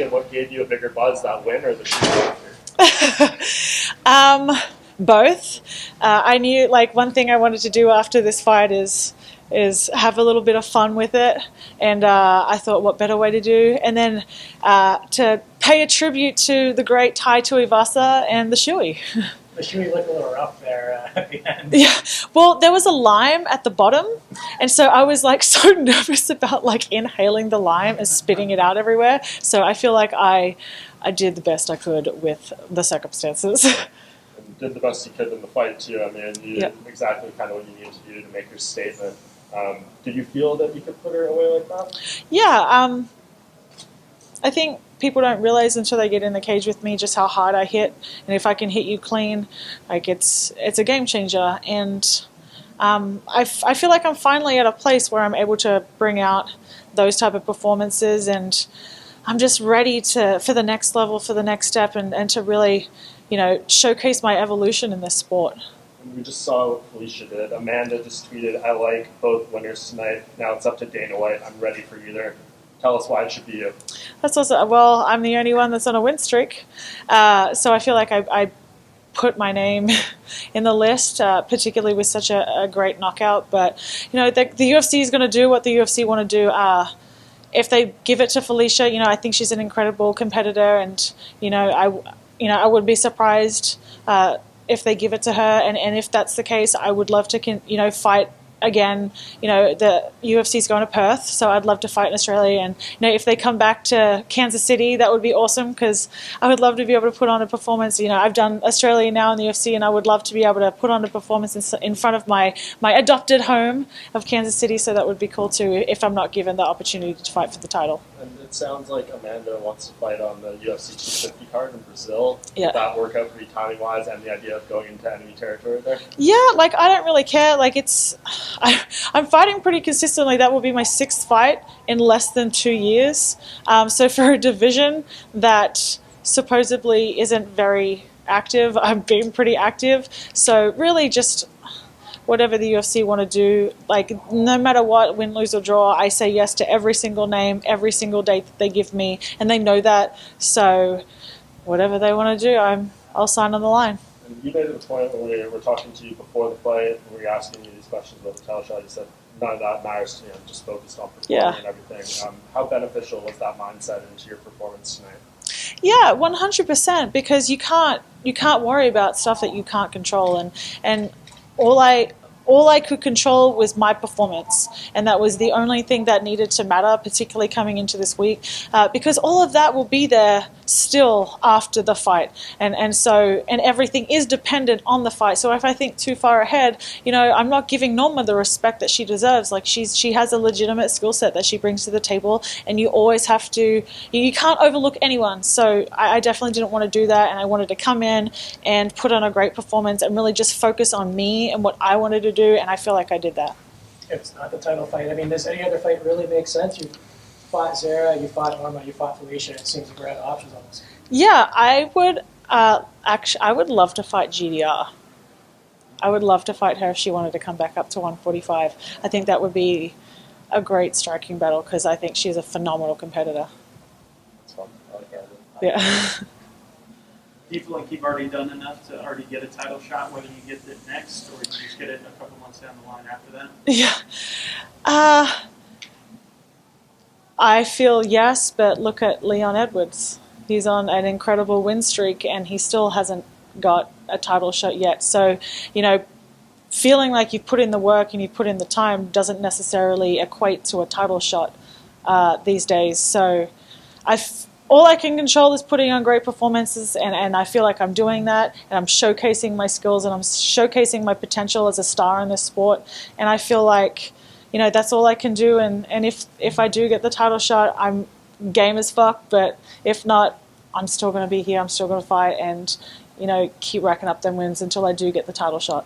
and what gave you a bigger buzz, that win or the shoot after? Both. I knew, like, one thing I wanted to do after this fight is have a little bit of fun with it, and I thought, what better way to do? And then to pay a tribute to the great Tai Tuivasa and the Shui. The Shui looked a little rough there at the end. Yeah, well, there was a lime at the bottom, and so I was like so nervous about like inhaling the lime and spitting it out everywhere. So I feel like I did the best I could with the circumstances. And did the best you could in the fight too. I mean, you did exactly kind of what you needed to do to make your statement. Did you feel that you could put her away like that? Yeah, I think people don't realize until they get in the cage with me just how hard I hit, and if I can hit you clean, like it's a game changer. And I feel like I'm finally at a place where I'm able to bring out those type of performances, and I'm just ready for the next level, for the next step, and to really, showcase my evolution in this sport. And we just saw what Felicia did. Amanda just tweeted, "I like both winners tonight. Now it's up to Dana White. I'm ready for either." Tell us why it should be you. That's also, well, I'm the only one that's on a win streak. So I feel like I put my name in the list, particularly with such a great knockout. But, the UFC is going to do what the UFC want to do. If they give it to Felicia, I think she's an incredible competitor. And, I would be surprised if they give it to her. And if that's the case, I would love to, fight again. The UFC is going to Perth, so I'd love to fight in Australia. And if they come back to Kansas City, that would be awesome, because I would love to be able to put on a performance. I've done Australia now in the UFC, and I would love to be able to put on a performance in front of my adopted home of Kansas City. So that would be cool too, if I'm not given the opportunity to fight for the title. And it sounds like Amanda wants to fight on the UFC 250 card in Brazil. Yeah. Did that work out for you timing wise, and the idea of going into enemy territory there? Yeah, like I don't really care. Like I'm fighting pretty consistently. That will be my 6th fight in less than 2 years. So for a division that supposedly isn't very active, I'm being pretty active. So really just whatever the UFC want to do, like no matter what, win, lose or draw, I say yes to every single name, every single date that they give me, and they know that. So whatever they want to do, I'll sign on the line. And you made it a point when we were talking to you before the fight, and we were asking you these questions about the title shot. You said none of that matters to me. I'm just focused on performing and everything. How beneficial was that mindset into your performance tonight? Yeah, 100%. Because you can't worry about stuff that you can't control, and all I could control was my performance, and that was the only thing that needed to matter, particularly coming into this week, because all of that will be there still after the fight, and everything is dependent on the fight. So if I think too far ahead, I'm not giving Norma the respect that she deserves. Like she has a legitimate skill set that she brings to the table, and you always have to, you can't overlook anyone. So I definitely didn't want to do that, and I wanted to come in and put on a great performance and really just focus on me and what I wanted to do, and I feel like I did that. It's not the title fight. I mean, does any other fight really make sense? You fought Zara, you fought Norma, you fought Felicia. It seems like we're out of options on this. Yeah, I would I would love to fight GDR. I would love to fight her if she wanted to come back up to 145. I think that would be a great striking battle, because I think she's a phenomenal competitor. That's fun. I like that. Yeah. Do you feel like you've already done enough to already get a title shot, whether you get it next or you just get it a couple months down the line after that? Yeah. I feel yes, but look at Leon Edwards. He's on an incredible win streak, and he still hasn't got a title shot yet. So, feeling like you've put in the work and you've put in the time doesn't necessarily equate to a title shot these days. So all I can control is putting on great performances, and I feel like I'm doing that, and I'm showcasing my skills, and I'm showcasing my potential as a star in this sport. And I feel like, that's all I can do. And if I do get the title shot, I'm game as fuck. But if not, I'm still going to be here. I'm still going to fight and, keep racking up them wins until I do get the title shot.